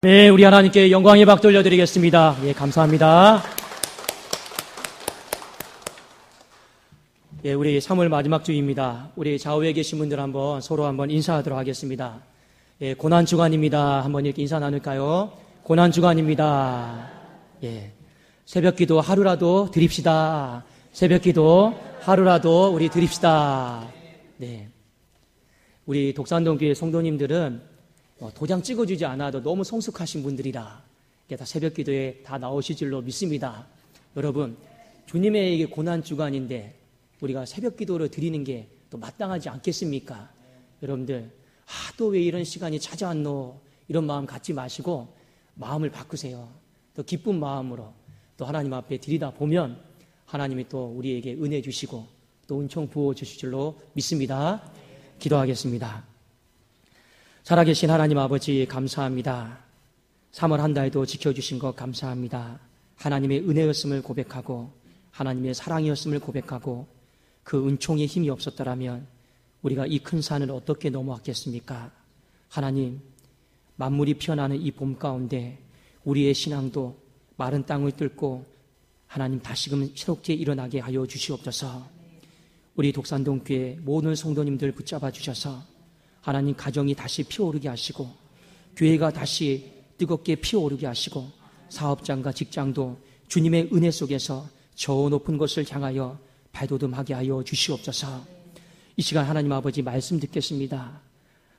네, 우리 하나님께 영광의 박 돌려드리겠습니다. 예, 감사합니다. 예, 우리 3월 마지막 주입니다. 우리 좌우에 계신 분들 서로 한번 인사하도록 하겠습니다. 예, 고난주간입니다. 한번 이렇게 인사 나눌까요? 고난주간입니다. 예, 새벽기도 하루라도 드립시다. 새벽기도 하루라도 우리 드립시다. 네, 우리 독산동교회 성도님들은 도장 찍어주지 않아도 너무 성숙하신 분들이라 다 새벽 기도에 다 나오실 줄로 믿습니다. 여러분, 주님의 고난주간인데 우리가 새벽 기도를 드리는 게 또 마땅하지 않겠습니까? 여러분들, 또 왜 이런 시간이 찾아왔노? 이런 마음 갖지 마시고 마음을 바꾸세요. 또 기쁜 마음으로 또 하나님 앞에 드리다 보면 하나님이 또 우리에게 은혜 주시고 또 은총 부어 주실 줄로 믿습니다. 기도하겠습니다. 살아계신 하나님 아버지 감사합니다. 3월 한 달도 지켜주신 것 감사합니다. 하나님의 은혜였음을 고백하고 하나님의 사랑이었음을 고백하고 그 은총의 힘이 없었더라면 우리가 이 큰 산을 어떻게 넘어왔겠습니까? 하나님, 만물이 피어나는 이 봄 가운데 우리의 신앙도 마른 땅을 뚫고 하나님 다시금 새롭게 일어나게 하여 주시옵소서. 우리 독산동교회 모든 성도님들 붙잡아 주셔서 하나님 가정이 다시 피어오르게 하시고 교회가 다시 뜨겁게 피어오르게 하시고 사업장과 직장도 주님의 은혜 속에서 저 높은 곳을 향하여 발돋움하게 하여 주시옵소서. 이 시간 하나님 아버지 말씀 듣겠습니다.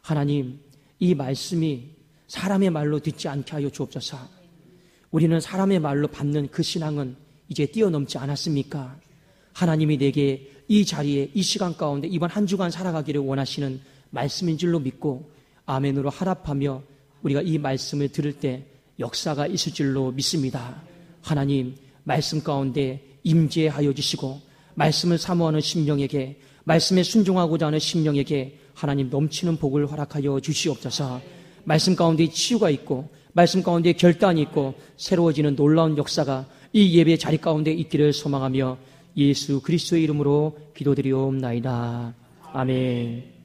하나님, 이 말씀이 사람의 말로 듣지 않게 하여 주옵소서. 우리는 사람의 말로 받는 그 신앙은 이제 뛰어넘지 않았습니까? 하나님이 내게 이 자리에 이 시간 가운데 이번 한 주간 살아가기를 원하시는 말씀인 줄로 믿고 아멘으로 하랍하며 우리가 이 말씀을 들을 때 역사가 있을 줄로 믿습니다. 하나님, 말씀 가운데 임재하여 주시고 말씀을 사모하는 심령에게, 말씀에 순종하고자 하는 심령에게 하나님 넘치는 복을 허락하여 주시옵소서. 말씀 가운데 치유가 있고 말씀 가운데 결단이 있고 새로워지는 놀라운 역사가 이 예배 자리 가운데 있기를 소망하며 예수 그리스도의 이름으로 기도드리옵나이다. 아멘.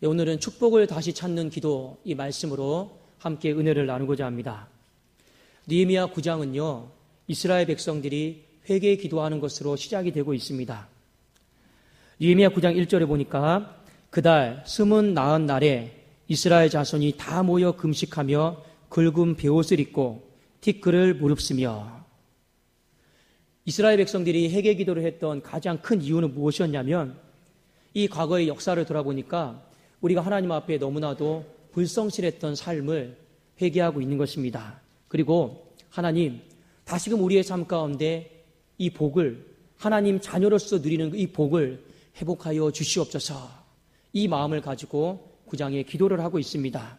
오늘은 축복을 다시 찾는 기도, 이 말씀으로 함께 은혜를 나누고자 합니다. 느헤미야 9장은요, 이스라엘 백성들이 회개 기도하는 것으로 시작이 되고 있습니다. 느헤미야 9장 1절에 보니까 그달 29날에 이스라엘 자손이 다 모여 금식하며 굵은 베옷을 입고 티끌을 무릅쓰며. 이스라엘 백성들이 회개 기도를 했던 가장 큰 이유는 무엇이었냐면 이 과거의 역사를 돌아보니까 우리가 하나님 앞에 너무나도 불성실했던 삶을 회개하고 있는 것입니다. 그리고 하나님, 다시금 우리의 삶 가운데 이 복을, 하나님 자녀로서 누리는 이 복을 회복하여 주시옵소서. 이 마음을 가지고 9장에 기도를 하고 있습니다.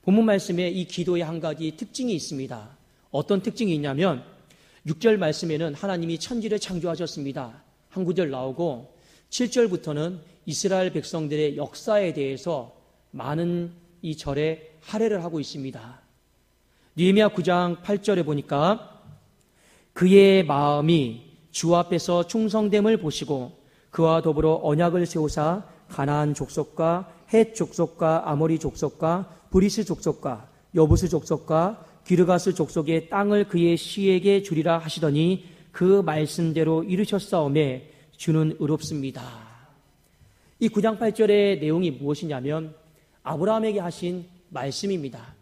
본문 말씀에 이 기도의 한 가지 특징이 있습니다. 어떤 특징이 있냐면 6절 말씀에는 하나님이 천지를 창조하셨습니다. 한 구절 나오고 7절부터는 이스라엘 백성들의 역사에 대해서 많은 이 절에 할애를 하고 있습니다. 느헤미야 9장 8절에 보니까 그의 마음이 주 앞에서 충성됨을 보시고 그와 더불어 언약을 세우사 가나안 족속과 헷 족속과 아모리 족속과 브리스 족속과 여부스 족속과 기르가스 족속의 땅을 그의 씨에게 주리라 하시더니 그 말씀대로 이루셨사오매 주는 의롭습니다. 이 9장 8절의 내용이 무엇이냐면 아브라함에게 하신 말씀입니다.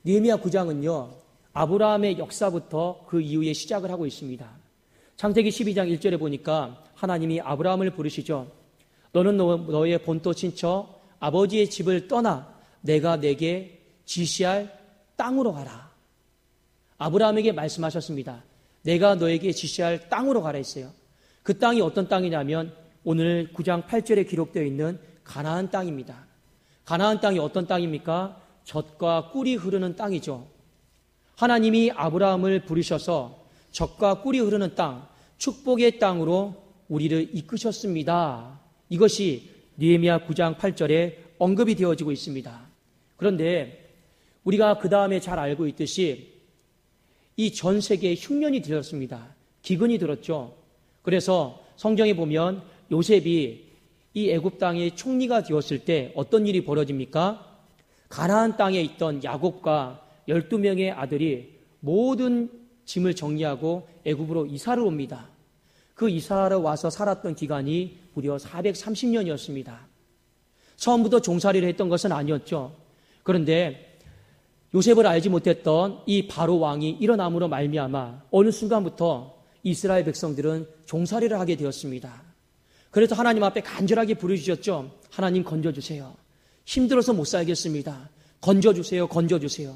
느헤미야 9장은요, 아브라함의 역사부터 그 이후에 시작을 하고 있습니다. 창세기 12장 1절에 보니까 하나님이 아브라함을 부르시죠. 너는 너의 본토 친척 아버지의 집을 떠나 내가 내게 지시할 땅으로 가라. 아브라함에게 말씀하셨습니다. 내가 너에게 지시할 땅으로 가라 했어요. 그 땅이 어떤 땅이냐면 오늘 9장 8절에 기록되어 있는 가나안 땅입니다. 가나안 땅이 어떤 땅입니까? 젖과 꿀이 흐르는 땅이죠. 하나님이 아브라함을 부르셔서 젖과 꿀이 흐르는 땅, 축복의 땅으로 우리를 이끄셨습니다. 이것이 느헤미야 9장 8절에 언급이 되어지고 있습니다. 그런데 우리가 그 다음에 잘 알고 있듯이 이 전 세계에 흉년이 들었습니다. 기근이 들었죠. 그래서 성경에 보면 요셉이 이 애굽 땅의 총리가 되었을 때 어떤 일이 벌어집니까? 가나안 땅에 있던 야곱과 12명의 아들이 모든 짐을 정리하고 애굽으로 이사를 옵니다. 그 이사를 와서 살았던 기간이 무려 430년이었습니다. 처음부터 종살이를 했던 것은 아니었죠. 그런데 요셉을 알지 못했던 이 바로 왕이 일어남으로 말미암아 어느 순간부터 이스라엘 백성들은 종살이를 하게 되었습니다. 그래서 하나님 앞에 간절하게 부르짖었죠. 하나님 건져주세요. 힘들어서 못 살겠습니다. 건져주세요. 건져주세요.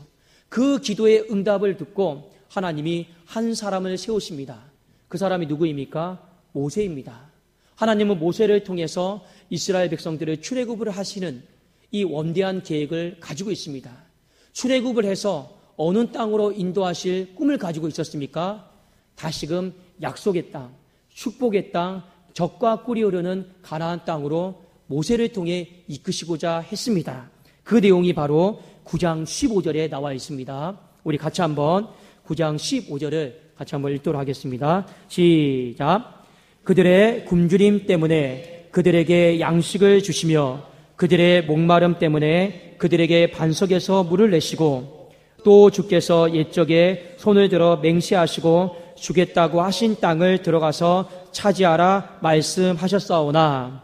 그 기도의 응답을 듣고 하나님이 한 사람을 세우십니다. 그 사람이 누구입니까? 모세입니다. 하나님은 모세를 통해서 이스라엘 백성들을 출애굽을 하시는 이 원대한 계획을 가지고 있습니다. 출애굽을 해서 어느 땅으로 인도하실 꿈을 가지고 있었습니까? 다시금 약속의 땅, 축복의 땅, 젖과 꿀이 흐르는 가나안 땅으로 모세를 통해 이끄시고자 했습니다. 그 내용이 바로 9장 15절에 나와 있습니다. 우리 같이 한번 9장 15절을 같이 한번 읽도록 하겠습니다. 시작. 그들의 굶주림 때문에 그들에게 양식을 주시며 그들의 목마름 때문에 그들에게 반석에서 물을 내시고 또 주께서 옛적에 손을 들어 맹세하시고 주겠다고 하신 땅을 들어가서 차지하라 말씀하셨사오나.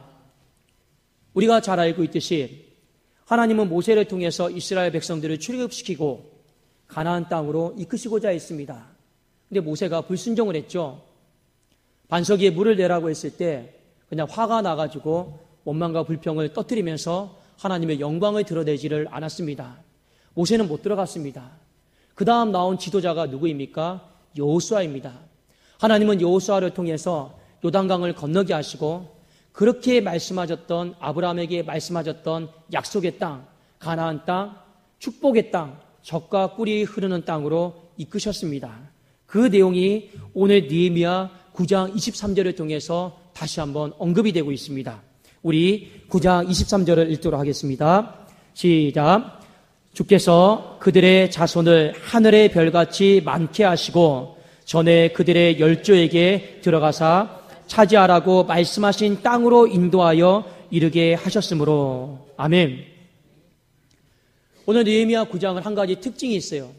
우리가 잘 알고 있듯이 하나님은 모세를 통해서 이스라엘 백성들을 출애굽시키고 가나안 땅으로 이끄시고자 했습니다. 근데 모세가 불순종을 했죠. 반석 위에 물을 내라고 했을 때 그냥 화가 나가지고 원망과 불평을 터뜨리면서 하나님의 영광을 드러내지를 않았습니다. 모세는 못 들어갔습니다. 그 다음 나온 지도자가 누구입니까? 여호수아입니다. 하나님은 여호수아를 통해서 요단강을 건너게 하시고 그렇게 말씀하셨던 아브라함에게 말씀하셨던 약속의 땅, 가나안 땅, 축복의 땅, 젖과 꿀이 흐르는 땅으로 이끄셨습니다. 그 내용이 오늘 느헤미야 9장 23절을 통해서 다시 한번 언급이 되고 있습니다. 우리 9장 23절을 읽도록 하겠습니다. 시작. 주께서 그들의 자손을 하늘의 별같이 많게 하시고 전에 그들의 열조에게 들어가사 차지하라고 말씀하신 땅으로 인도하여 이르게 하셨으므로. 아멘. 오늘 느헤미야 9장은 한 가지 특징이 있어요.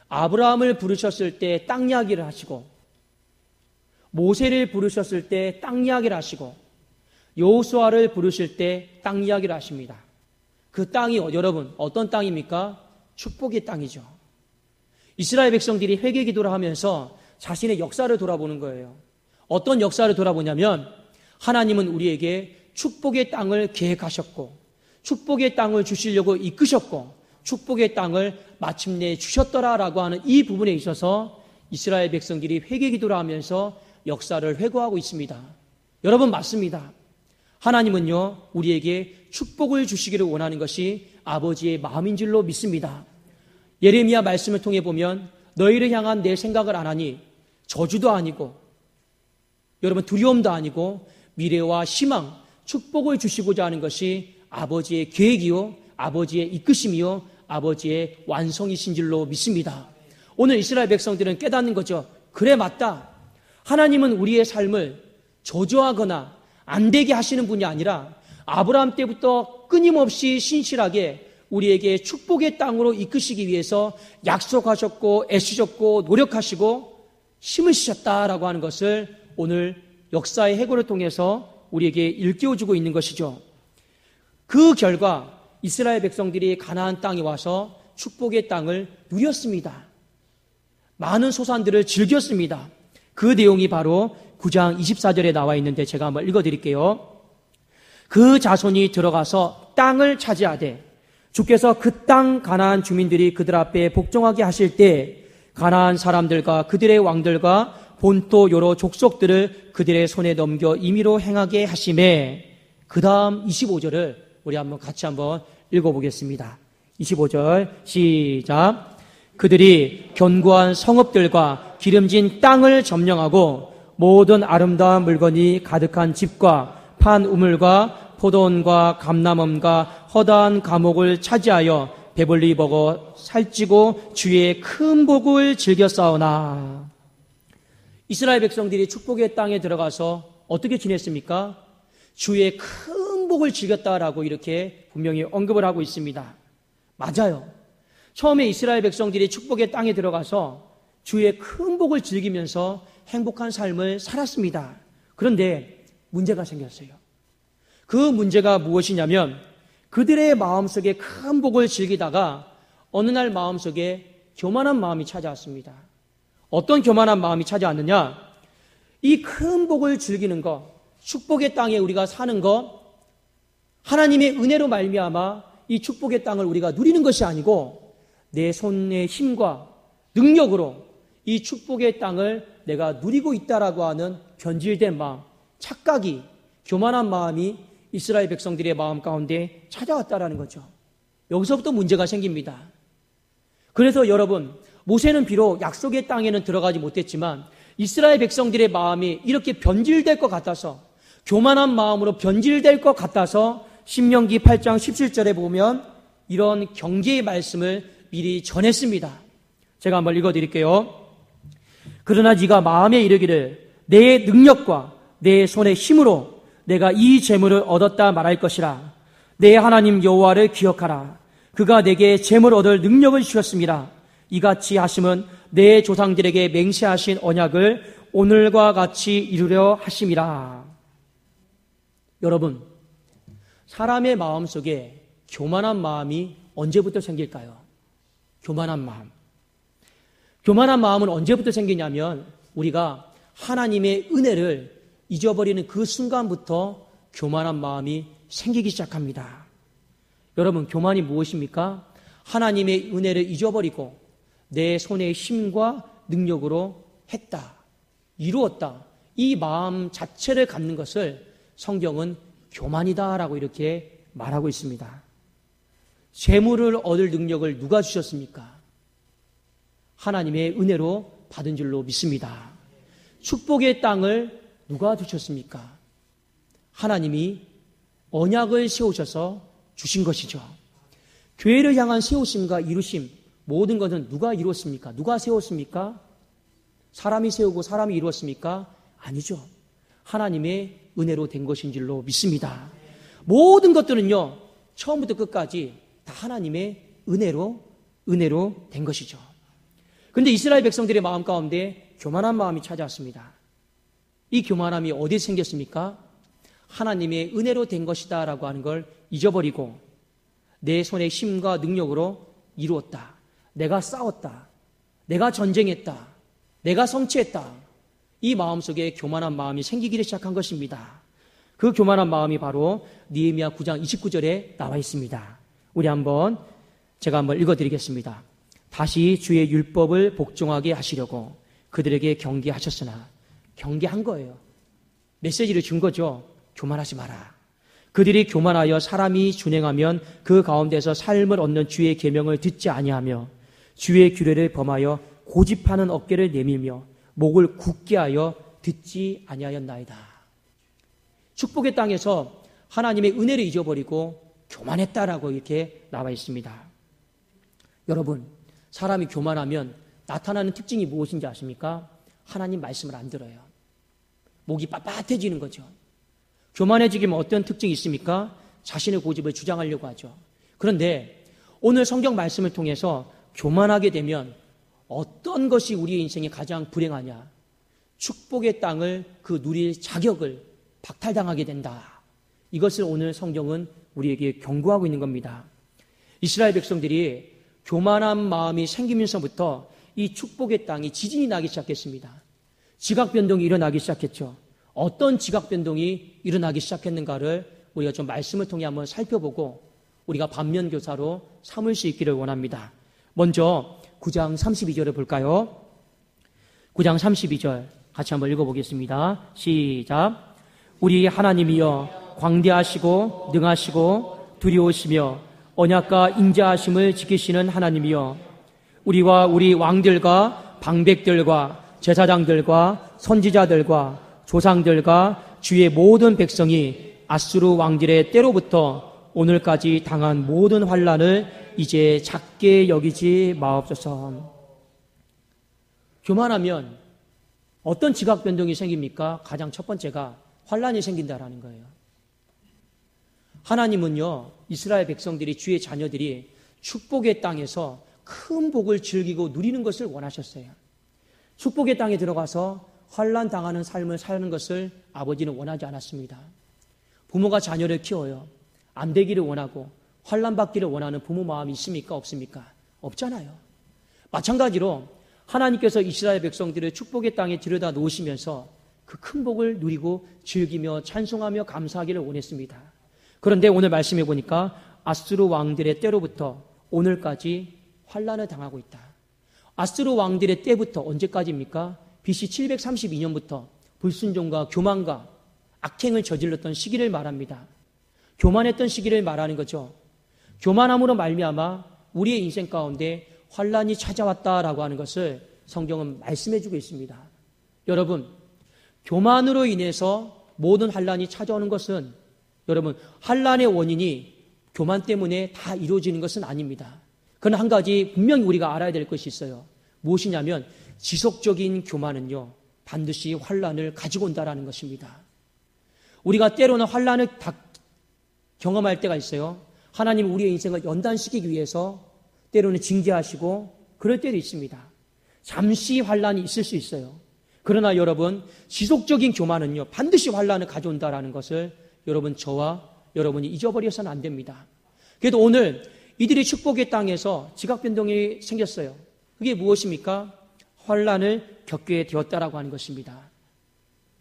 아브라함을 부르셨을 때 땅 이야기를 하시고 모세를 부르셨을 때 땅 이야기를 하시고 여호수아를 부르실 때 땅 이야기를 하십니다. 그 땅이 여러분 어떤 땅입니까? 축복의 땅이죠. 이스라엘 백성들이 회개 기도를 하면서 자신의 역사를 돌아보는 거예요. 어떤 역사를 돌아보냐면 하나님은 우리에게 축복의 땅을 계획하셨고 축복의 땅을 주시려고 이끄셨고 축복의 땅을 마침내 주셨더라라고 하는 이 부분에 있어서 이스라엘 백성들이 회개 기도를 하면서 역사를 회고하고 있습니다. 여러분 맞습니다. 하나님은요 우리에게 축복을 주시기를 원하는 것이 아버지의 마음인 줄로 믿습니다. 예레미야 말씀을 통해 보면 너희를 향한 내 생각을 안 하니 저주도 아니고 여러분 두려움도 아니고 미래와 희망, 축복을 주시고자 하는 것이 아버지의 계획이요 아버지의 이끄심이요 아버지의 완성이신 줄로 믿습니다. 오늘 이스라엘 백성들은 깨닫는 거죠. 그래 맞다. 하나님은 우리의 삶을 저주하거나 안 되게 하시는 분이 아니라 아브라함 때부터 끊임없이 신실하게 우리에게 축복의 땅으로 이끄시기 위해서 약속하셨고 애쓰셨고 노력하시고 힘을 쓰셨다라고 하는 것을 오늘 역사의 해고를 통해서 우리에게 일깨워주고 있는 것이죠. 그 결과 이스라엘 백성들이 가나안 땅에 와서 축복의 땅을 누렸습니다. 많은 소산들을 즐겼습니다. 그 내용이 바로 9장 24절에 나와 있는데 제가 한번 읽어드릴게요. 그 자손이 들어가서 땅을 차지하되 주께서 그 땅 가나안 주민들이 그들 앞에 복종하게 하실 때 가나안 사람들과 그들의 왕들과 본토 여러 족속들을 그들의 손에 넘겨 임의로 행하게 하심에 그 다음 25절을 우리 한번 같이 한번 읽어보겠습니다. 25절 시작. 그들이 견고한 성읍들과 기름진 땅을 점령하고 모든 아름다운 물건이 가득한 집과 판 우물과 포도원과 감람원과 허다한 감옥을 차지하여 배불리 먹어 살찌고 주의 큰 복을 즐겼사오나. 이스라엘 백성들이 축복의 땅에 들어가서 어떻게 지냈습니까? 주의 큰 복을 즐겼다라고 이렇게 분명히 언급을 하고 있습니다. 맞아요. 처음에 이스라엘 백성들이 축복의 땅에 들어가서 주의 큰 복을 즐기면서 행복한 삶을 살았습니다. 그런데 문제가 생겼어요. 그 문제가 무엇이냐면 그들의 마음속에 큰 복을 즐기다가 어느 날 마음속에 교만한 마음이 찾아왔습니다. 어떤 교만한 마음이 찾아왔느냐? 이 큰 복을 즐기는 것, 축복의 땅에 우리가 사는 것, 하나님의 은혜로 말미암아 이 축복의 땅을 우리가 누리는 것이 아니고 내 손의 힘과 능력으로 이 축복의 땅을 내가 누리고 있다라고 하는 변질된 마음, 착각이, 교만한 마음이 이스라엘 백성들의 마음 가운데 찾아왔다라는 거죠. 여기서부터 문제가 생깁니다. 그래서 여러분, 모세는 비록 약속의 땅에는 들어가지 못했지만 이스라엘 백성들의 마음이 이렇게 변질될 것 같아서, 교만한 마음으로 변질될 것 같아서 신명기 8장 17절에 보면 이런 경계의 말씀을 미리 전했습니다. 제가 한번 읽어드릴게요. 그러나 네가 마음에 이르기를 내 능력과 내 손의 힘으로 내가 이 재물을 얻었다 말할 것이라. 내 하나님 여호와를 기억하라. 그가 내게 재물 얻을 능력을 주셨습니다. 이같이 하심은 내 조상들에게 맹세하신 언약을 오늘과 같이 이루려 하심이라. 여러분, 사람의 마음속에 교만한 마음이 언제부터 생길까요? 교만한 마음. 교만한 마음은 언제부터 생기냐면 우리가 하나님의 은혜를 잊어버리는 그 순간부터 교만한 마음이 생기기 시작합니다. 여러분, 교만이 무엇입니까? 하나님의 은혜를 잊어버리고 내 손의 힘과 능력으로 했다, 이루었다, 이 마음 자체를 갖는 것을 성경은 교만이다라고 이렇게 말하고 있습니다. 재물을 얻을 능력을 누가 주셨습니까? 하나님의 은혜로 받은 줄로 믿습니다. 축복의 땅을 누가 주셨습니까? 하나님이 언약을 세우셔서 주신 것이죠. 교회를 향한 세우심과 이루심, 모든 것은 누가 이루었습니까? 누가 세웠습니까? 사람이 세우고 사람이 이루었습니까? 아니죠. 하나님의 은혜로 된 것인 줄로 믿습니다. 모든 것들은요, 처음부터 끝까지 다 하나님의 은혜로 된 것이죠. 그런데 이스라엘 백성들의 마음 가운데 교만한 마음이 찾아왔습니다. 이 교만함이 어디에 생겼습니까? 하나님의 은혜로 된 것이다 라고 하는 걸 잊어버리고 내 손의 힘과 능력으로 이루었다, 내가 싸웠다, 내가 전쟁했다, 내가 성취했다, 이 마음속에 교만한 마음이 생기기 시작한 것입니다. 그 교만한 마음이 바로 느헤미야 9장 29절에 나와 있습니다. 제가 한번 읽어드리겠습니다. 다시 주의 율법을 복종하게 하시려고 그들에게 경계하셨으나, 경계한 거예요. 메시지를 준 거죠. 교만하지 마라. 그들이 교만하여 사람이 준행하면 그 가운데서 삶을 얻는 주의 계명을 듣지 아니하며 주의 규례를 범하여 고집하는 어깨를 내밀며 목을 굳게 하여 듣지 아니하였나이다. 축복의 땅에서 하나님의 은혜를 잊어버리고 교만했다라고 이렇게 나와 있습니다. 여러분, 사람이 교만하면 나타나는 특징이 무엇인지 아십니까? 하나님 말씀을 안 들어요. 목이 빳빳해지는 거죠. 교만해지기면 어떤 특징이 있습니까? 자신의 고집을 주장하려고 하죠. 그런데 오늘 성경 말씀을 통해서 교만하게 되면 어떤 것이 우리의 인생에 가장 불행하냐? 축복의 땅을 그 누릴 자격을 박탈당하게 된다. 이것을 오늘 성경은 우리에게 경고하고 있는 겁니다. 이스라엘 백성들이 교만한 마음이 생기면서부터 이 축복의 땅이 지진이 나기 시작했습니다. 지각 변동이 일어나기 시작했죠. 어떤 지각 변동이 일어나기 시작했는가를 우리가 좀 말씀을 통해 한번 살펴보고 우리가 반면교사로 삼을 수 있기를 원합니다. 먼저 9장 32절을 볼까요? 9장 32절 같이 한번 읽어보겠습니다. 시작. 우리 하나님이여 광대하시고 능하시고 두려우시며 언약과 인자하심을 지키시는 하나님이여, 우리와 우리 왕들과 방백들과 제사장들과 선지자들과 조상들과 주의 모든 백성이 아수르 왕들의 때로부터 오늘까지 당한 모든 환난을 이제 작게 여기지 마옵소서. 교만하면 어떤 지각 변동이 생깁니까? 가장 첫 번째가 환난이 생긴다라는 거예요. 하나님은요, 이스라엘 백성들이, 주의 자녀들이 축복의 땅에서 큰 복을 즐기고 누리는 것을 원하셨어요. 축복의 땅에 들어가서 환난 당하는 삶을 사는 것을 아버지는 원하지 않았습니다. 부모가 자녀를 키워요. 안 되기를 원하고 환난 받기를 원하는 부모 마음이 있습니까? 없습니까? 없잖아요. 마찬가지로 하나님께서 이스라엘 백성들을 축복의 땅에 들여다 놓으시면서 그 큰 복을 누리고 즐기며 찬송하며 감사하기를 원했습니다. 그런데 오늘 말씀해 보니까 아수르 왕들의 때로부터 오늘까지 환난을 당하고 있다. 아수르 왕들의 때부터 언제까지입니까? BC 732년부터 불순종과 교만과 악행을 저질렀던 시기를 말합니다. 교만했던 시기를 말하는 거죠. 교만함으로 말미암아 우리의 인생 가운데 환난이 찾아왔다라고 하는 것을 성경은 말씀해 주고 있습니다. 여러분, 교만으로 인해서 모든 환난이 찾아오는 것은, 여러분, 환난의 원인이 교만 때문에 다 이루어지는 것은 아닙니다. 그러나 한 가지 분명히 우리가 알아야 될 것이 있어요. 무엇이냐면 지속적인 교만은요, 반드시 환난을 가지고 온다라는 것입니다. 우리가 때로는 환난을 경험할 때가 있어요. 하나님 우리의 인생을 연단시키기 위해서 때로는 징계하시고 그럴 때도 있습니다. 잠시 환난이 있을 수 있어요. 그러나 여러분, 지속적인 교만은요, 반드시 환난을 가져온다라는 것을 여러분, 저와 여러분이 잊어버려서는 안 됩니다. 그래도 오늘 이들이 축복의 땅에서 지각 변동이 생겼어요. 그게 무엇입니까? 환난을 겪게 되었다라고 하는 것입니다.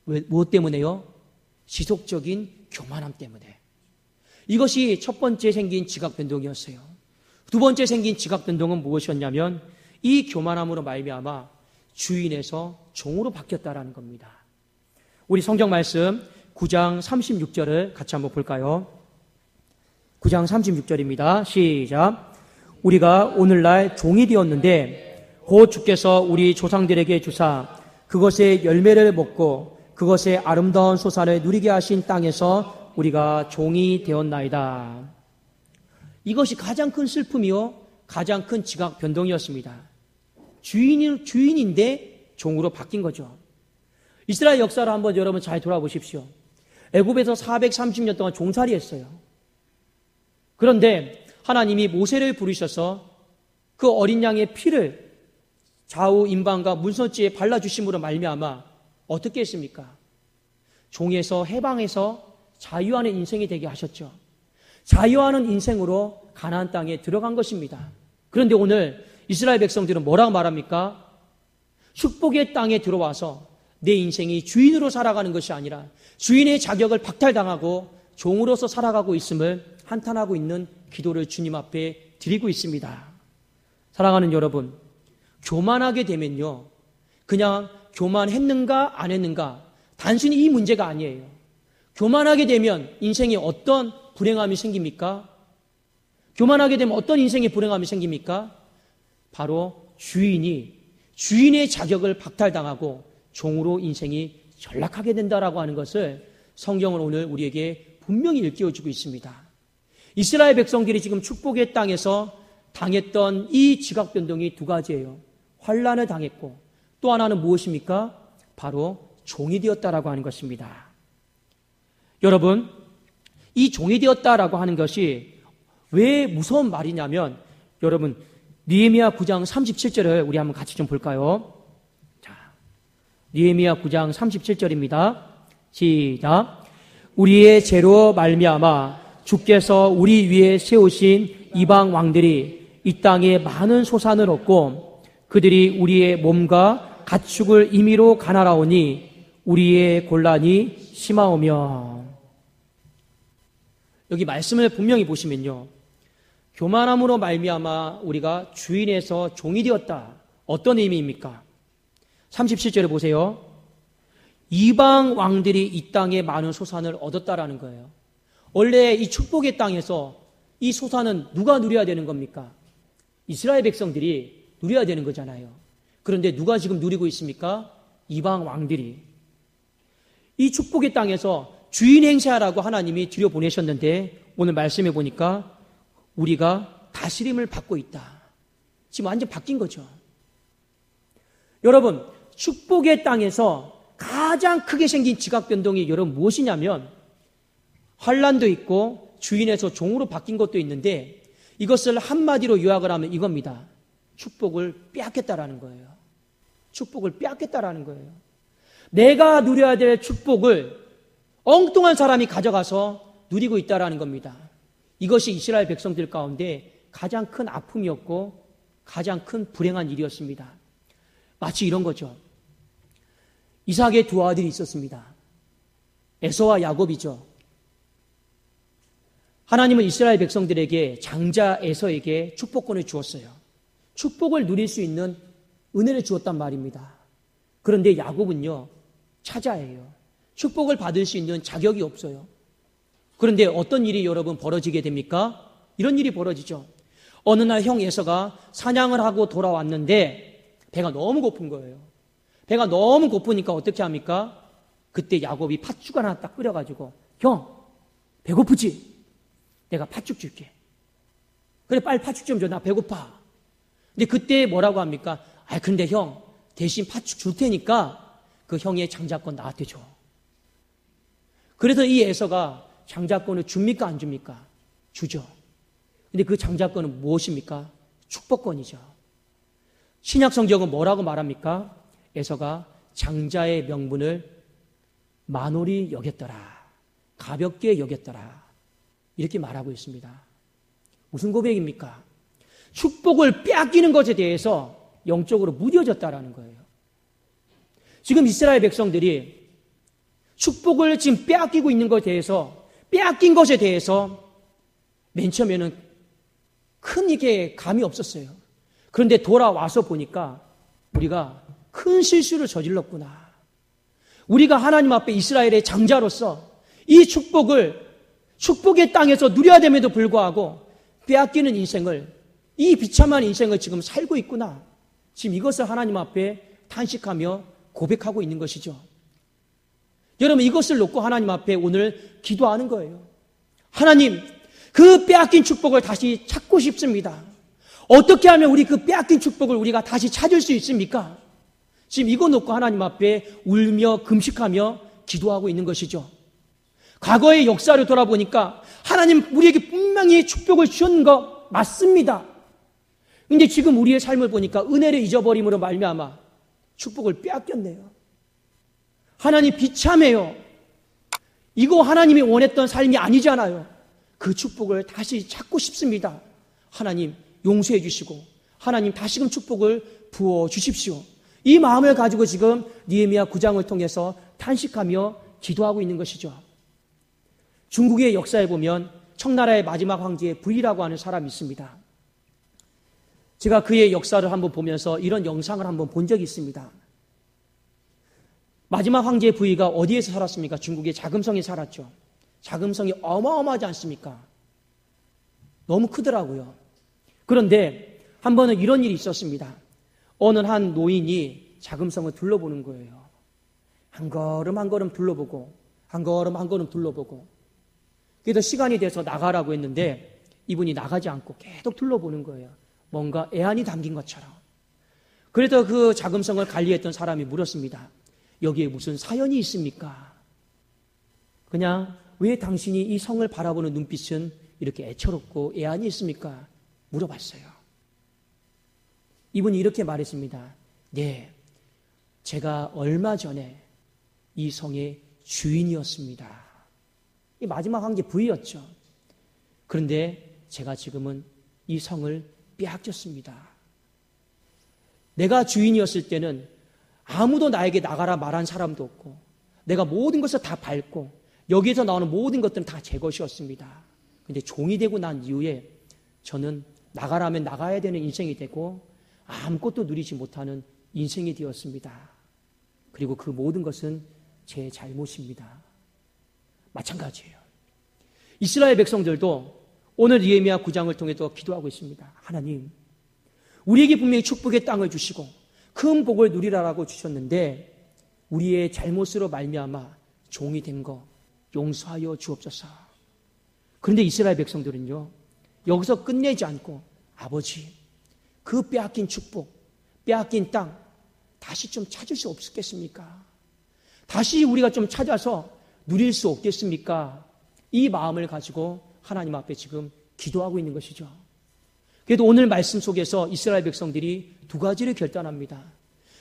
무엇 때문에요? 지속적인 교만함 때문에. 이것이 첫 번째 생긴 지각 변동이었어요. 두 번째 생긴 지각 변동은 무엇이었냐면 이 교만함으로 말미암아 주인에서 종으로 바뀌었다라는 겁니다. 우리 성경 말씀 9장 36절을 같이 한번 볼까요? 9장 36절입니다. 시작. 우리가 오늘날 종이 되었는데 곧 주께서 우리 조상들에게 주사 그것의 열매를 먹고 그것의 아름다운 소산을 누리게 하신 땅에서 우리가 종이 되었나이다. 이것이 가장 큰 슬픔이요, 가장 큰 지각 변동이었습니다. 주인인데 종으로 바뀐 거죠. 이스라엘 역사를 한번 여러분 잘 돌아보십시오. 애굽에서 430년 동안 종살이 했어요. 그런데 하나님이 모세를 부르셔서 그 어린 양의 피를 좌우 임방과 문선지에 발라주심으로 말미암아 어떻게 했습니까? 종에서 해방해서 자유하는 인생이 되게 하셨죠. 자유하는 인생으로 가나안 땅에 들어간 것입니다. 그런데 오늘 이스라엘 백성들은 뭐라고 말합니까? 축복의 땅에 들어와서 내 인생이 주인으로 살아가는 것이 아니라 주인의 자격을 박탈당하고 종으로서 살아가고 있음을 한탄하고 있는 기도를 주님 앞에 드리고 있습니다. 사랑하는 여러분, 교만하게 되면요, 그냥 교만했는가 안 했는가 단순히 이 문제가 아니에요. 교만하게 되면 인생에 어떤 불행함이 생깁니까? 교만하게 되면 어떤 인생의 불행함이 생깁니까? 바로 주인의 자격을 박탈당하고 종으로 인생이 전락하게 된다라고 하는 것을 성경은 오늘 우리에게 분명히 일깨워주고 있습니다. 이스라엘 백성들이 지금 축복의 땅에서 당했던 이 지각 변동이 두 가지예요. 환난을 당했고 또 하나는 무엇입니까? 바로 종이 되었다라고 하는 것입니다. 여러분, 이 종이 되었다라고 하는 것이 왜 무서운 말이냐면, 여러분, 느헤미야 9장 37절을 우리 한번 같이 좀 볼까요? 자, 느헤미야 9장 37절입니다. 시작. 우리의 죄로 말미암아 주께서 우리 위에 세우신 이방 왕들이 이 땅에 많은 소산을 얻고 그들이 우리의 몸과 가축을 임의로 가나라오니 우리의 곤란이 심하오며. 여기 말씀을 분명히 보시면요, 교만함으로 말미암아 우리가 주인에서 종이 되었다. 어떤 의미입니까? 37절에 보세요. 이방 왕들이 이 땅에 많은 소산을 얻었다라는 거예요. 원래 이 축복의 땅에서 이 소산은 누가 누려야 되는 겁니까? 이스라엘 백성들이 누려야 되는 거잖아요. 그런데 누가 지금 누리고 있습니까? 이방 왕들이. 이 축복의 땅에서 주인 행세하라고 하나님이 들여보내셨는데 오늘 말씀해 보니까 우리가 다스림을 받고 있다. 지금 완전 바뀐 거죠. 여러분, 축복의 땅에서 가장 크게 생긴 지각 변동이 여러분 무엇이냐면 환난도 있고 주인에서 종으로 바뀐 것도 있는데 이것을 한마디로 요약을 하면 이겁니다. 축복을 빼앗겠다라는 거예요. 축복을 빼앗겠다라는 거예요. 내가 누려야 될 축복을 엉뚱한 사람이 가져가서 누리고 있다라는 겁니다. 이것이 이스라엘 백성들 가운데 가장 큰 아픔이었고 가장 큰 불행한 일이었습니다. 마치 이런 거죠. 이삭의 두 아들이 있었습니다. 에서와 야곱이죠. 하나님은 이스라엘 백성들에게 장자 에서에게 축복권을 주었어요. 축복을 누릴 수 있는 은혜를 주었단 말입니다. 그런데 야곱은요, 차자예요. 축복을 받을 수 있는 자격이 없어요. 그런데 어떤 일이 여러분 벌어지게 됩니까? 이런 일이 벌어지죠. 어느 날 형 에서가 사냥을 하고 돌아왔는데 배가 너무 고픈 거예요. 배가 너무 고프니까 어떻게 합니까? 그때 야곱이 팥죽 하나 딱 끓여가지고 형, 배고프지? 내가 팥죽 줄게. 그래, 빨리 팥죽 좀 줘. 나 배고파. 근데 그때 뭐라고 합니까? 근데 형, 대신 팥죽 줄 테니까 그 형의 장자권 나한테 줘. 그래서 이 에서가 장자권을 줍니까? 안 줍니까? 주죠. 근데 그 장자권은 무엇입니까? 축복권이죠. 신약 성경은 뭐라고 말합니까? 에서가 장자의 명분을 만홀히 여겼더라. 가볍게 여겼더라. 이렇게 말하고 있습니다. 무슨 고백입니까? 축복을 빼앗기는 것에 대해서 영적으로 무뎌졌다라는 거예요. 지금 이스라엘 백성들이 축복을 지금 빼앗기고 있는 것에 대해서, 빼앗긴 것에 대해서 맨 처음에는 큰 이게 감이 없었어요. 그런데 돌아와서 보니까 우리가 큰 실수를 저질렀구나. 우리가 하나님 앞에 이스라엘의 장자로서 이 축복의 땅에서 누려야 됨에도 불구하고 빼앗기는 인생을, 이 비참한 인생을 지금 살고 있구나. 지금 이것을 하나님 앞에 탄식하며 고백하고 있는 것이죠. 여러분, 이것을 놓고 하나님 앞에 오늘 기도하는 거예요. 하나님, 그 빼앗긴 축복을 다시 찾고 싶습니다. 어떻게 하면 우리 그 빼앗긴 축복을 우리가 다시 찾을 수 있습니까? 지금 이거 놓고 하나님 앞에 울며 금식하며 기도하고 있는 것이죠. 과거의 역사를 돌아보니까 하나님 우리에게 분명히 축복을 주셨는 거 맞습니다. 근데 지금 우리의 삶을 보니까 은혜를 잊어버림으로 말미암아 축복을 빼앗겼네요. 하나님 비참해요. 이거 하나님이 원했던 삶이 아니잖아요. 그 축복을 다시 찾고 싶습니다. 하나님 용서해 주시고 하나님 다시금 축복을 부어 주십시오. 이 마음을 가지고 지금 느헤미야 9장을 통해서 탄식하며 기도하고 있는 것이죠. 중국의 역사에 보면 청나라의 마지막 황제 부이라고 하는 사람이 있습니다. 제가 그의 역사를 한번 보면서 이런 영상을 한번 본 적이 있습니다. 마지막 황제 부이가 어디에서 살았습니까? 중국의 자금성에 살았죠. 자금성이 어마어마하지 않습니까? 너무 크더라고요. 그런데 한 번은 이런 일이 있었습니다. 어느 한 노인이 자금성을 둘러보는 거예요. 한 걸음 한 걸음 둘러보고 한 걸음 한 걸음 둘러보고, 그래서 시간이 돼서 나가라고 했는데 이분이 나가지 않고 계속 둘러보는 거예요. 뭔가 애안이 담긴 것처럼. 그래서 그 자금성을 관리했던 사람이 물었습니다. 여기에 무슨 사연이 있습니까? 그냥 왜 당신이 이 성을 바라보는 눈빛은 이렇게 애처롭고 애안이 있습니까? 물어봤어요. 이분이 이렇게 말했습니다. 네, 제가 얼마 전에 이 성의 주인이었습니다. 이 마지막 황제 부이였죠. 그런데 제가 지금은 이 성을 빼앗겼습니다. 내가 주인이었을 때는 아무도 나에게 나가라 말한 사람도 없고 내가 모든 것을 다 밟고 여기에서 나오는 모든 것들은 다 제 것이었습니다. 그런데 종이 되고 난 이후에 저는 나가라면 나가야 되는 인생이 되고 아무것도 누리지 못하는 인생이 되었습니다. 그리고 그 모든 것은 제 잘못입니다. 마찬가지예요. 이스라엘 백성들도 오늘 느헤미야 9장을 통해서 기도하고 있습니다. 하나님, 우리에게 분명히 축복의 땅을 주시고 큰 복을 누리라라고 주셨는데 우리의 잘못으로 말미암아 종이 된 거 용서하여 주옵소서. 그런데 이스라엘 백성들은요, 여기서 끝내지 않고 아버지, 그 빼앗긴 축복, 빼앗긴 땅 다시 좀 찾을 수 없겠습니까? 다시 우리가 좀 찾아서 누릴 수 없겠습니까? 이 마음을 가지고 하나님 앞에 지금 기도하고 있는 것이죠. 그래도 오늘 말씀 속에서 이스라엘 백성들이 두 가지를 결단합니다.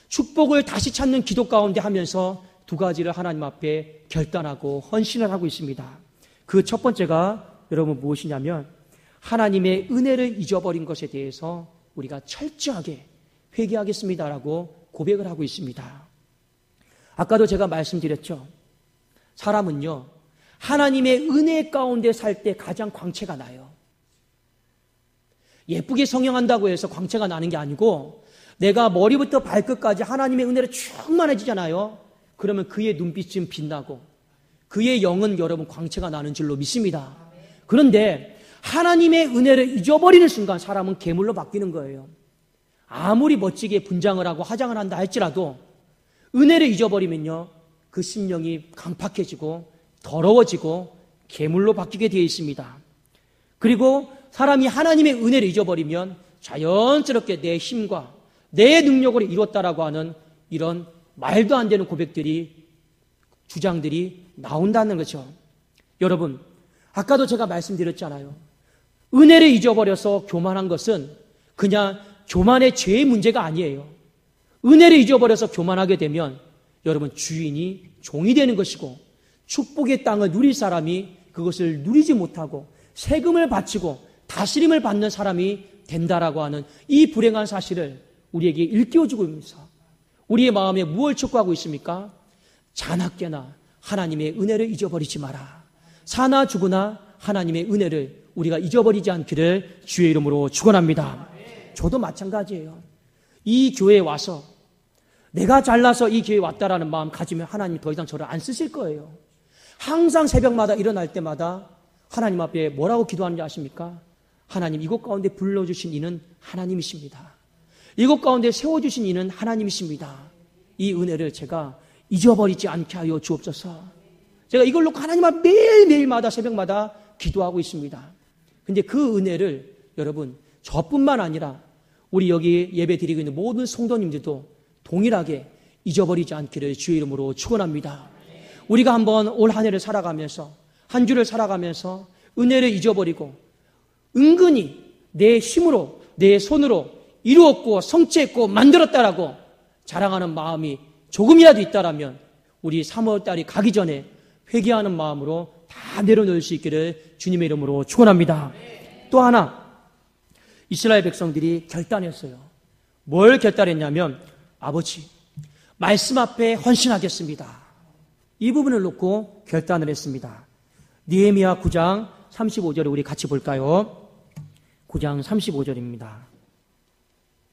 축복을 다시 찾는 기도 가운데 하면서 두 가지를 하나님 앞에 결단하고 헌신을 하고 있습니다. 그 첫 번째가 여러분 무엇이냐면 하나님의 은혜를 잊어버린 것에 대해서 우리가 철저하게 회개하겠습니다라고 고백을 하고 있습니다. 아까도 제가 말씀드렸죠. 사람은요, 하나님의 은혜 가운데 살 때 가장 광채가 나요. 예쁘게 성형한다고 해서 광채가 나는 게 아니고 내가 머리부터 발끝까지 하나님의 은혜로 충만해지잖아요. 그러면 그의 눈빛은 빛나고 그의 영은 여러분 광채가 나는 줄로 믿습니다. 그런데 하나님의 은혜를 잊어버리는 순간 사람은 괴물로 바뀌는 거예요. 아무리 멋지게 분장을 하고 화장을 한다 할지라도 은혜를 잊어버리면요, 그 심령이 강팍해지고 더러워지고 괴물로 바뀌게 되어 있습니다. 그리고 사람이 하나님의 은혜를 잊어버리면 자연스럽게 내 힘과 내 능력으로 이뤘다라고 하는 이런 말도 안 되는 고백들이, 주장들이 나온다는 거죠. 여러분, 아까도 제가 말씀드렸잖아요. 은혜를 잊어버려서 교만한 것은 그냥 교만의 죄의 문제가 아니에요. 은혜를 잊어버려서 교만하게 되면 여러분 주인이 종이 되는 것이고 축복의 땅을 누릴 사람이 그것을 누리지 못하고 세금을 바치고 다스림을 받는 사람이 된다라고 하는 이 불행한 사실을 우리에게 일깨워주고 있습니다. 우리의 마음에 무엇을 촉구하고 있습니까? 자나깨나 하나님의 은혜를 잊어버리지 마라. 사나 죽으나 하나님의 은혜를 우리가 잊어버리지 않기를 주의 이름으로 축원합니다. 저도 마찬가지예요. 이 교회에 와서 내가 잘나서 이 교회에 왔다라는 마음 가지면 하나님 더 이상 저를 안 쓰실 거예요. 항상 새벽마다 일어날 때마다 하나님 앞에 뭐라고 기도하는지 아십니까? 하나님, 이곳 가운데 불러주신 이는 하나님이십니다. 이곳 가운데 세워주신 이는 하나님이십니다. 이 은혜를 제가 잊어버리지 않게 하여 주옵소서. 제가 이걸 놓고 하나님 앞 매일매일마다 새벽마다 기도하고 있습니다. 근데 그 은혜를 여러분, 저뿐만 아니라 우리 여기 예배 드리고 있는 모든 성도님들도 동일하게 잊어버리지 않기를 주의 이름으로 축원합니다. 우리가 한번 올 한 해를 살아가면서, 한 주를 살아가면서 은혜를 잊어버리고 은근히 내 힘으로, 내 손으로 이루었고 성취했고 만들었다라고 자랑하는 마음이 조금이라도 있다라면 우리 3월 달이 가기 전에 회개하는 마음으로 다 내려놓을 수 있기를 주님의 이름으로 축원합니다. 또 하나, 이스라엘 백성들이 결단했어요. 뭘 결단했냐면, 아버지, 말씀 앞에 헌신하겠습니다. 이 부분을 놓고 결단을 했습니다. 느헤미야 9장 35절을 우리 같이 볼까요? 9장 35절입니다.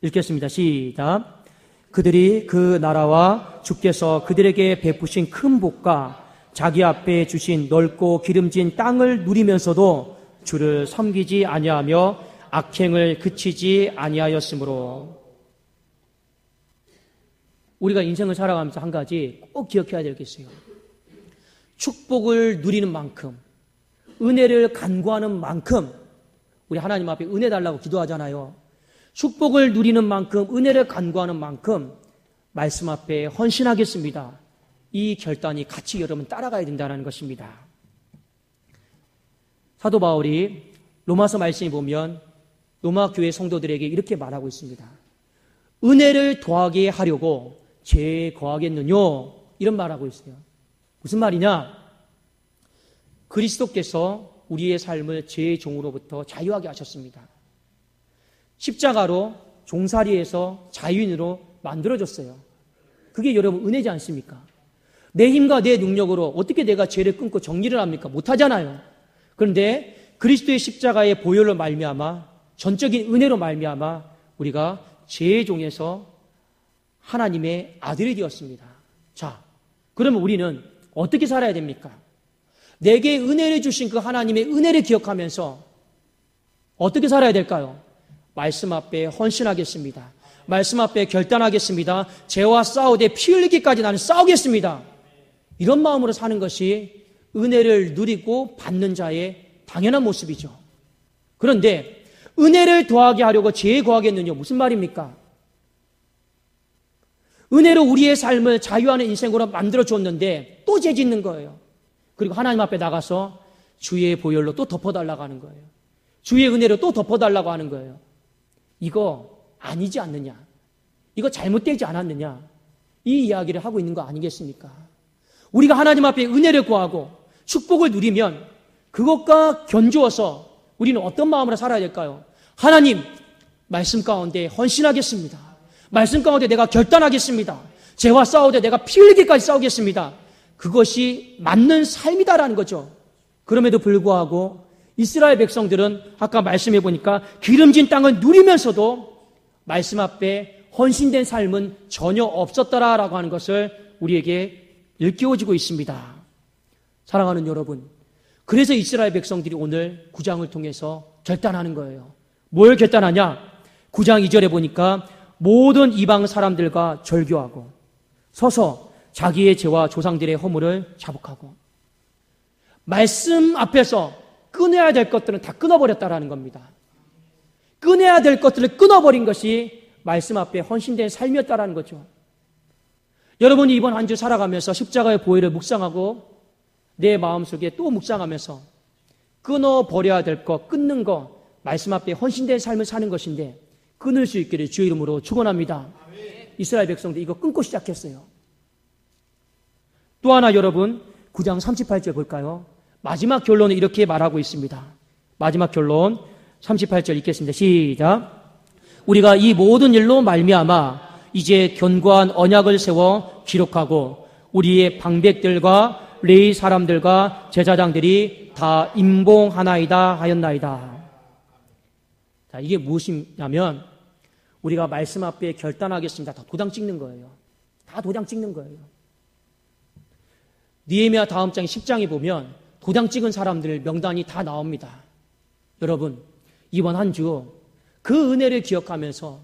읽겠습니다. 시작. 그들이 그 나라와 주께서 그들에게 베푸신 큰 복과 자기 앞에 주신 넓고 기름진 땅을 누리면서도 주를 섬기지 아니하며 악행을 그치지 아니하였으므로. 우리가 인생을 살아가면서 한 가지 꼭 기억해야 될 게 있어요. 축복을 누리는 만큼, 은혜를 간구하는 만큼, 우리 하나님 앞에 은혜 달라고 기도하잖아요. 축복을 누리는 만큼, 은혜를 간구하는 만큼 말씀 앞에 헌신하겠습니다. 이 결단이 같이 여러분 따라가야 된다는 것입니다. 사도 바울이 로마서 말씀에 보면 로마 교회 성도들에게 이렇게 말하고 있습니다. 은혜를 더하게 하려고 죄에 거하겠느뇨? 이런 말하고 있어요. 무슨 말이냐? 그리스도께서 우리의 삶을 죄의 종으로부터 자유하게 하셨습니다. 십자가로 종살이에서 자유인으로 만들어줬어요. 그게 여러분 은혜지 않습니까? 내 힘과 내 능력으로 어떻게 내가 죄를 끊고 정리를 합니까? 못하잖아요. 그런데 그리스도의 십자가의 보혈로 말미암아, 전적인 은혜로 말미암아 우리가 죄의 종에서 하나님의 아들이 되었습니다. 자, 그러면 우리는 어떻게 살아야 됩니까? 내게 은혜를 주신 그 하나님의 은혜를 기억하면서 어떻게 살아야 될까요? 말씀 앞에 헌신하겠습니다. 말씀 앞에 결단하겠습니다. 죄와 싸우되 피 흘리기까지 나는 싸우겠습니다. 이런 마음으로 사는 것이 은혜를 누리고 받는 자의 당연한 모습이죠. 그런데 은혜를 더하게 하려고 죄에 거하겠느냐? 무슨 말입니까? 은혜로 우리의 삶을 자유하는 인생으로 만들어줬는데 또 죄 짓는 거예요. 그리고 하나님 앞에 나가서 주의 보혈로 또 덮어달라고 하는 거예요. 주의 은혜로 또 덮어달라고 하는 거예요. 이거 아니지 않느냐? 이거 잘못되지 않았느냐? 이 이야기를 하고 있는 거 아니겠습니까? 우리가 하나님 앞에 은혜를 구하고 축복을 누리면 그것과 견주어서 우리는 어떤 마음으로 살아야 될까요? 하나님, 말씀 가운데 헌신하겠습니다. 말씀 가운데 내가 결단하겠습니다. 죄와 싸우되 내가 피 흘리기까지 싸우겠습니다. 그것이 맞는 삶이다라는 거죠. 그럼에도 불구하고 이스라엘 백성들은 아까 말씀해 보니까 기름진 땅을 누리면서도 말씀 앞에 헌신된 삶은 전혀 없었더라라고 하는 것을 우리에게 일깨워주고 있습니다. 사랑하는 여러분, 그래서 이스라엘 백성들이 오늘 9장을 통해서 결단하는 거예요. 뭘 결단하냐? 9장 2절에 보니까 모든 이방 사람들과 절교하고 서서 자기의 죄와 조상들의 허물을 자복하고, 말씀 앞에서 끊어야 될 것들은 다 끊어버렸다라는 겁니다. 끊어야 될 것들을 끊어버린 것이 말씀 앞에 헌신된 삶이었다라는 거죠. 여러분이 이번 한 주 살아가면서 십자가의 보혈을 묵상하고 내 마음속에 또 묵상하면서 끊어버려야 될 것, 끊는 것, 말씀 앞에 헌신된 삶을 사는 것인데 끊을 수 있기를 주의 이름으로 축원합니다. 이스라엘 백성들 이거 끊고 시작했어요. 또 하나 여러분 9장 38절 볼까요? 마지막 결론은 이렇게 말하고 있습니다. 마지막 결론 38절 읽겠습니다. 시작. 우리가 이 모든 일로 말미암아 이제 견고한 언약을 세워 기록하고 우리의 방백들과 레위 사람들과 제사장들이 다 임봉하나이다 하였나이다. 자, 이게 무엇이냐면 우리가 말씀 앞에 결단하겠습니다. 다 도장 찍는 거예요. 다 도장 찍는 거예요. 느헤미야 다음 장 10장에 보면 도장 찍은 사람들 명단이 다 나옵니다. 여러분, 이번 한 주 그 은혜를 기억하면서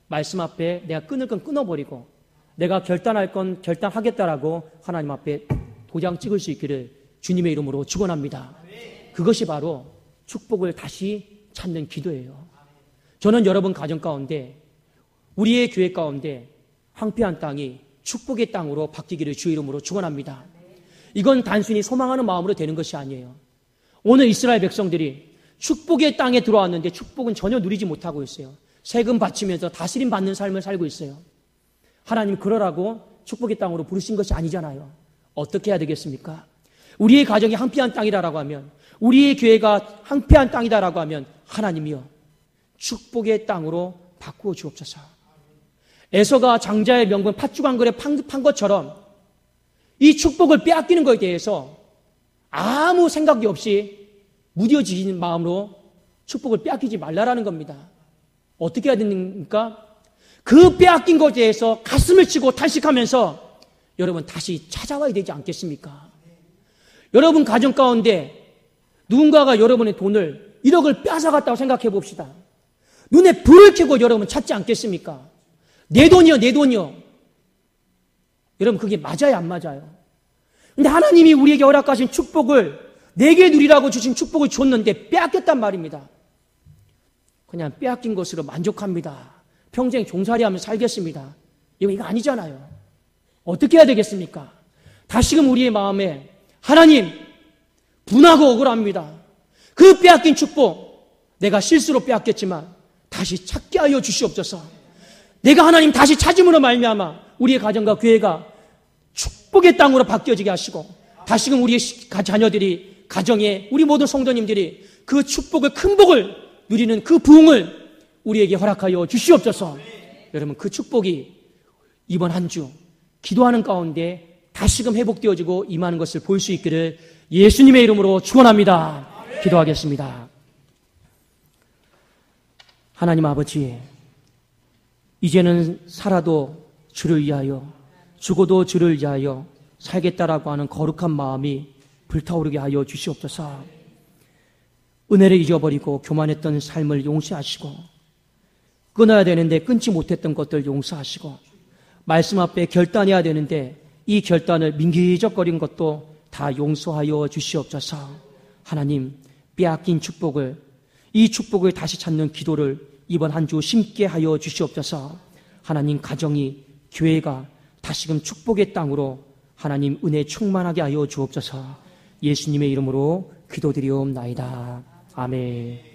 말씀 앞에 내가 끊을 건 끊어버리고 내가 결단할 건 결단하겠다라고 하나님 앞에 도장 찍을 수 있기를 주님의 이름으로 축원합니다. 그것이 바로 축복을 다시 찾는 기도예요. 저는 여러분 가정 가운데 우리의 교회 가운데 황폐한 땅이 축복의 땅으로 바뀌기를 주의 이름으로 축원합니다. 이건 단순히 소망하는 마음으로 되는 것이 아니에요. 오늘 이스라엘 백성들이 축복의 땅에 들어왔는데 축복은 전혀 누리지 못하고 있어요. 세금 바치면서 다스림 받는 삶을 살고 있어요. 하나님 그러라고 축복의 땅으로 부르신 것이 아니잖아요. 어떻게 해야 되겠습니까? 우리의 가정이 황폐한 땅이라고 하면, 우리의 교회가 황폐한 땅이다라고 하면 하나님이여 축복의 땅으로 바꾸어 주옵소서. 에서가 장자의 명분 팥죽한글에 판 것처럼 이 축복을 빼앗기는 것에 대해서 아무 생각이 없이 무뎌지는 마음으로 축복을 빼앗기지 말라라는 겁니다. 어떻게 해야 됩니까? 그 빼앗긴 것에 대해서 가슴을 치고 탄식하면서 여러분 다시 찾아와야 되지 않겠습니까? 여러분 가정 가운데 누군가가 여러분의 돈을 1억을 뺏어갔다고 생각해 봅시다. 눈에 불을 켜고 여러분 찾지 않겠습니까? 내 돈이요, 내 돈이요. 여러분 그게 맞아요, 안 맞아요? 근데 하나님이 우리에게 허락하신 축복을 내게 누리라고 주신 축복을 줬는데 빼앗겼단 말입니다. 그냥 빼앗긴 것으로 만족합니다. 평생 종살이하면서 살겠습니다. 이거 아니잖아요. 어떻게 해야 되겠습니까? 다시금 우리의 마음에 하나님 분하고 억울합니다. 그 빼앗긴 축복 내가 실수로 빼앗겼지만 다시 찾게 하여 주시옵소서. 내가 하나님 다시 찾음으로 말미암아 우리의 가정과 교회가 축복의 땅으로 바뀌어지게 하시고 다시금 우리의 자녀들이 가정에 우리 모든 성도님들이 그 축복을 큰 복을 누리는 그 부흥을 우리에게 허락하여 주시옵소서. 여러분 그 축복이 이번 한 주 기도하는 가운데 다시금 회복되어지고 임하는 것을 볼 수 있기를 예수님의 이름으로 축원합니다. 기도하겠습니다. 하나님 아버지, 이제는 살아도 주를 위하여 죽어도 주를 위하여 살겠다라고 하는 거룩한 마음이 불타오르게 하여 주시옵소서. 은혜를 잊어버리고 교만했던 삶을 용서하시고 끊어야 되는데 끊지 못했던 것들 용서하시고 말씀 앞에 결단해야 되는데 이 결단을 민기적거린 것도 다 용서하여 주시옵소서. 하나님 빼앗긴 축복을, 이 축복을 다시 찾는 기도를 이번 한 주 심게 하여 주시옵소서. 하나님 가정이, 교회가 다시금 축복의 땅으로 하나님 은혜 충만하게 하여 주옵소서. 예수님의 이름으로 기도드리옵나이다. 아멘.